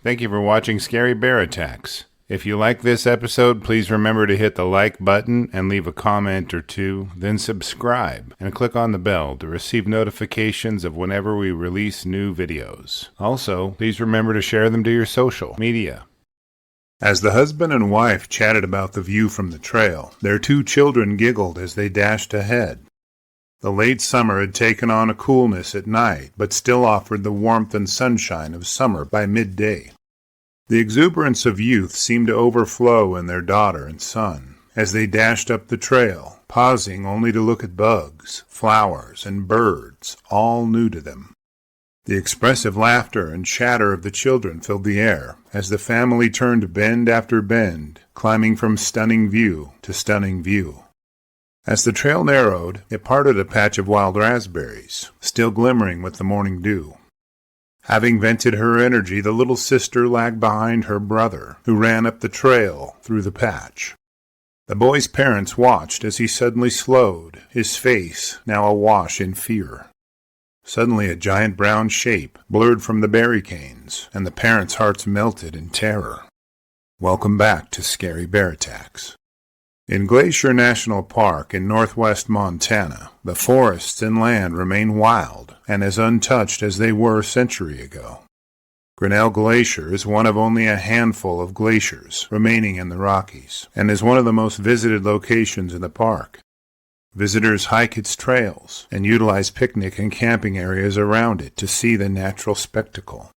Thank you for watching Scary Bear Attacks. If you like this episode, please remember to hit the like button and leave a comment or two, then subscribe and click on the bell to receive notifications of whenever we release new videos. Also, please remember to share them to your social media. As the husband and wife chatted about the view from the trail, their 2 children giggled as they dashed ahead. The late summer had taken on a coolness at night, but still offered the warmth and sunshine of summer by midday. The exuberance of youth seemed to overflow in their daughter and son as they dashed up the trail, pausing only to look at bugs, flowers, and birds, all new to them. The expressive laughter and chatter of the children filled the air as the family turned bend after bend, climbing from stunning view to stunning view. As the trail narrowed, it parted a patch of wild raspberries, still glimmering with the morning dew. Having vented her energy, the little sister lagged behind her brother, who ran up the trail through the patch. The boy's parents watched as he suddenly slowed, his face now awash in fear. Suddenly a giant brown shape blurred from the berry canes, and the parents' hearts melted in terror. Welcome back to Scary Bear Attacks. In Glacier National Park in northwest Montana, the forests and land remain wild and as untouched as they were a century ago. Granite Glacier is one of only a handful of glaciers remaining in the Rockies and is one of the most visited locations in the park. Visitors hike its trails and utilize picnic and camping areas around it to see the natural spectacle.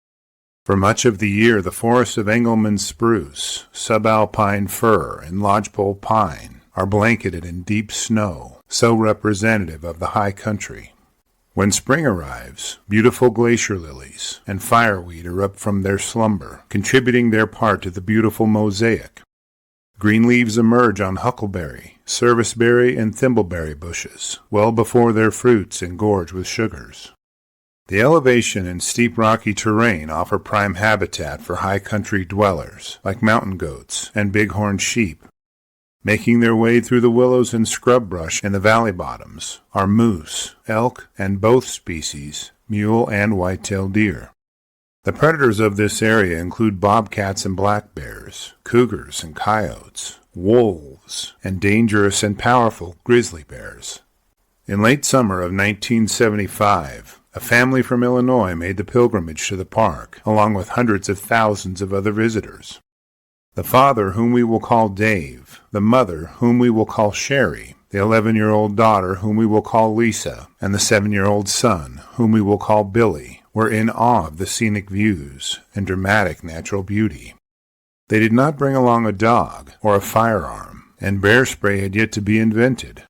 For much of the year, the forests of Engelmann spruce, subalpine fir, and lodgepole pine are blanketed in deep snow, so representative of the high country. When spring arrives, beautiful glacier lilies and fireweed erupt from their slumber, contributing their part to the beautiful mosaic. Green leaves emerge on huckleberry, serviceberry, and thimbleberry bushes, well before their fruits engorge with sugars. The elevation and steep rocky terrain offer prime habitat for high country dwellers, like mountain goats and bighorn sheep. Making their way through the willows and scrub brush in the valley bottoms are moose, elk, and both species, mule and white-tailed deer. The predators of this area include bobcats and black bears, cougars and coyotes, wolves, and dangerous and powerful grizzly bears. In late summer of 1975, a family from Illinois made the pilgrimage to the park, along with hundreds of thousands of other visitors. The father, whom we will call Dave, the mother, whom we will call Sherry, the 11-year-old daughter, whom we will call Lisa, and the 7-year-old son, whom we will call Billy, were in awe of the scenic views and dramatic natural beauty. They did not bring along a dog or a firearm, and bear spray had yet to be invented.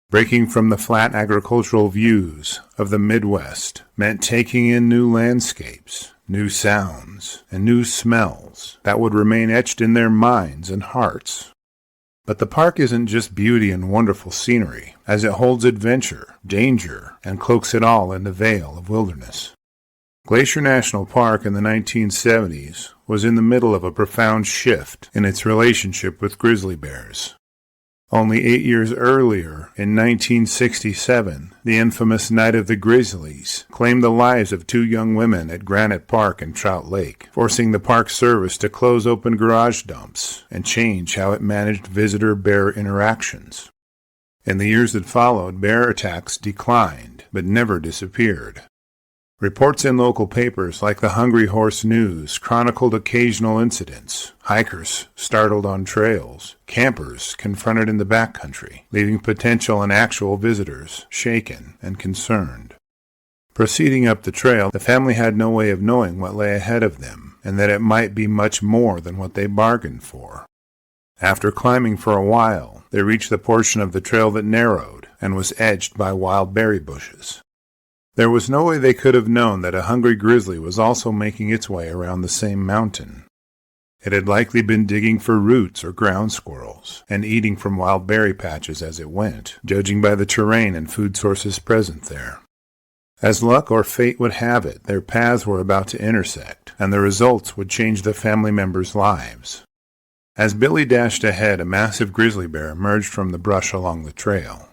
Breaking from the flat agricultural views of the Midwest meant taking in new landscapes, new sounds, and new smells that would remain etched in their minds and hearts. But the park isn't just beauty and wonderful scenery, as it holds adventure, danger, and cloaks it all in the veil of wilderness. Glacier National Park in the 1970s was in the middle of a profound shift in its relationship with grizzly bears. Only 8 years earlier, in 1967, the infamous Night of the Grizzlies claimed the lives of 2 young women at Granite Park and Trout Lake, forcing the Park Service to close open garage dumps and change how it managed visitor-bear interactions. In the years that followed, bear attacks declined, but never disappeared. Reports in local papers like the Hungry Horse News chronicled occasional incidents, hikers startled on trails, campers confronted in the backcountry, leaving potential and actual visitors shaken and concerned. Proceeding up the trail, the family had no way of knowing what lay ahead of them, and that it might be much more than what they bargained for. After climbing for a while, they reached the portion of the trail that narrowed and was edged by wild berry bushes. There was no way they could have known that a hungry grizzly was also making its way around the same mountain. It had likely been digging for roots or ground squirrels, and eating from wild berry patches as it went, judging by the terrain and food sources present there. As luck or fate would have it, their paths were about to intersect, and the results would change the family members' lives. As Billy dashed ahead, a massive grizzly bear emerged from the brush along the trail.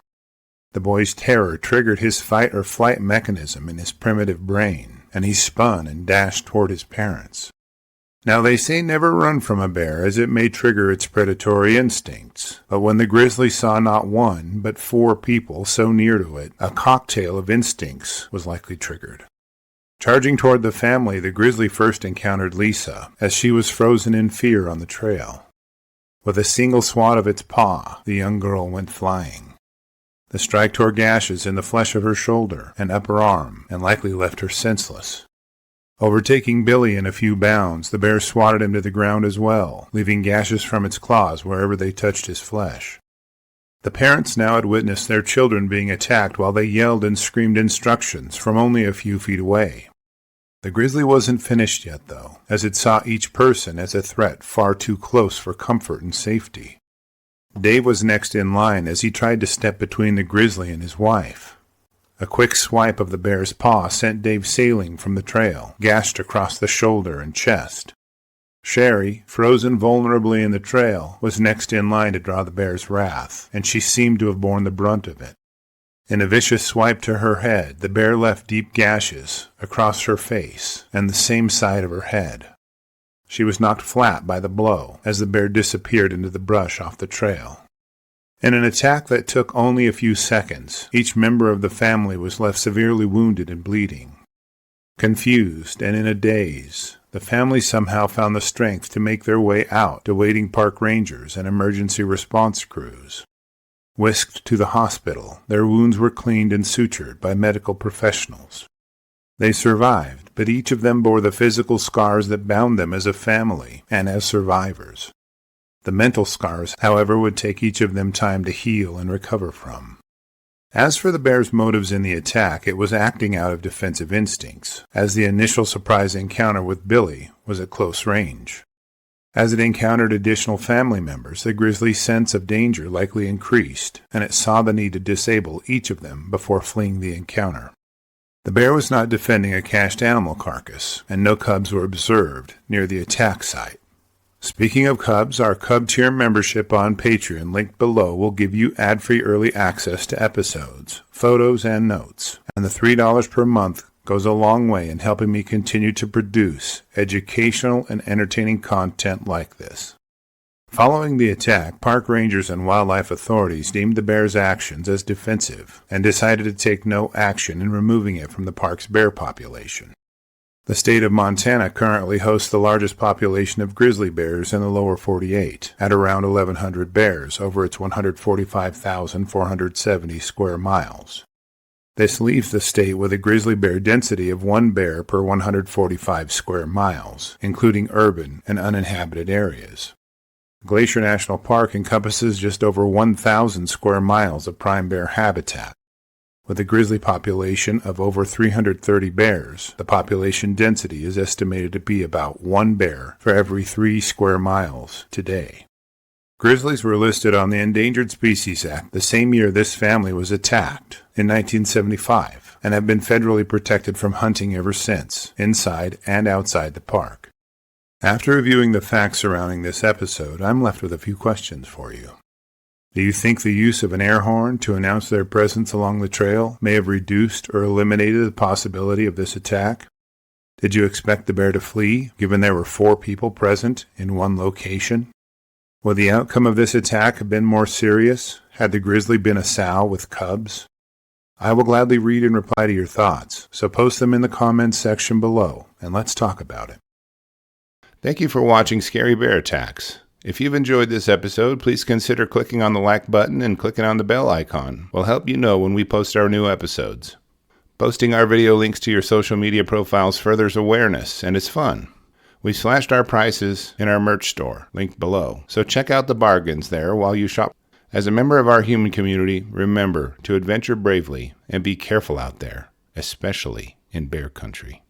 The boy's terror triggered his fight-or-flight mechanism in his primitive brain, and he spun and dashed toward his parents. Now they say never run from a bear, as it may trigger its predatory instincts. But when the grizzly saw not one, but 4 people so near to it, a cocktail of instincts was likely triggered. Charging toward the family, the grizzly first encountered Lisa, as she was frozen in fear on the trail. With a single swat of its paw, the young girl went flying. The strike tore gashes in the flesh of her shoulder and upper arm, and likely left her senseless. Overtaking Billy in a few bounds, the bear swatted him to the ground as well, leaving gashes from its claws wherever they touched his flesh. The parents now had witnessed their children being attacked while they yelled and screamed instructions from only a few feet away. The grizzly wasn't finished yet, though, as it saw each person as a threat far too close for comfort and safety. Dave was next in line as he tried to step between the grizzly and his wife. A quick swipe of the bear's paw sent Dave sailing from the trail, gashed across the shoulder and chest. Sherry, frozen vulnerably in the trail, was next in line to draw the bear's wrath, and she seemed to have borne the brunt of it. In a vicious swipe to her head, the bear left deep gashes across her face and the same side of her head. She was knocked flat by the blow as the bear disappeared into the brush off the trail. In an attack that took only a few seconds, each member of the family was left severely wounded and bleeding. Confused and in a daze, the family somehow found the strength to make their way out to waiting park rangers and emergency response crews. Whisked to the hospital, their wounds were cleaned and sutured by medical professionals. They survived, but each of them bore the physical scars that bound them as a family and as survivors. The mental scars, however, would take each of them time to heal and recover from. As for the bear's motives in the attack, it was acting out of defensive instincts, as the initial surprise encounter with Billy was at close range. As it encountered additional family members, the grizzly's sense of danger likely increased, and it saw the need to disable each of them before fleeing the encounter. The bear was not defending a cached animal carcass, and no cubs were observed near the attack site. Speaking of cubs, our Cub Tier membership on Patreon, linked below, will give you ad-free early access to episodes, photos, and notes, and the $3 per month goes a long way in helping me continue to produce educational and entertaining content like this. Following the attack, park rangers and wildlife authorities deemed the bear's actions as defensive and decided to take no action in removing it from the park's bear population. The state of Montana currently hosts the largest population of grizzly bears in the lower 48, at around 1,100 bears over its 145,470 square miles. This leaves the state with a grizzly bear density of 1 bear per 145 square miles, including urban and uninhabited areas. Glacier National Park encompasses just over 1,000 square miles of prime bear habitat. With a grizzly population of over 330 bears, the population density is estimated to be about 1 bear for every 3 square miles today. Grizzlies were listed on the Endangered Species Act the same year this family was attacked, in 1975, and have been federally protected from hunting ever since, inside and outside the park. After reviewing the facts surrounding this episode, I'm left with a few questions for you. Do you think the use of an air horn to announce their presence along the trail may have reduced or eliminated the possibility of this attack? Did you expect the bear to flee, given there were 4 people present in one location? Would the outcome of this attack have been more serious had the grizzly been a sow with cubs? I will gladly read and reply to your thoughts, so post them in the comments section below, and let's talk about it. Thank you for watching Scary Bear Attacks. If you've enjoyed this episode, please consider clicking on the like button and clicking on the bell icon. We'll help you know when we post our new episodes. Posting our video links to your social media profiles furthers awareness, and it's fun. We slashed our prices in our merch store, linked below, so check out the bargains there while you shop. As a member of our human community, remember to adventure bravely and be careful out there, especially in bear country.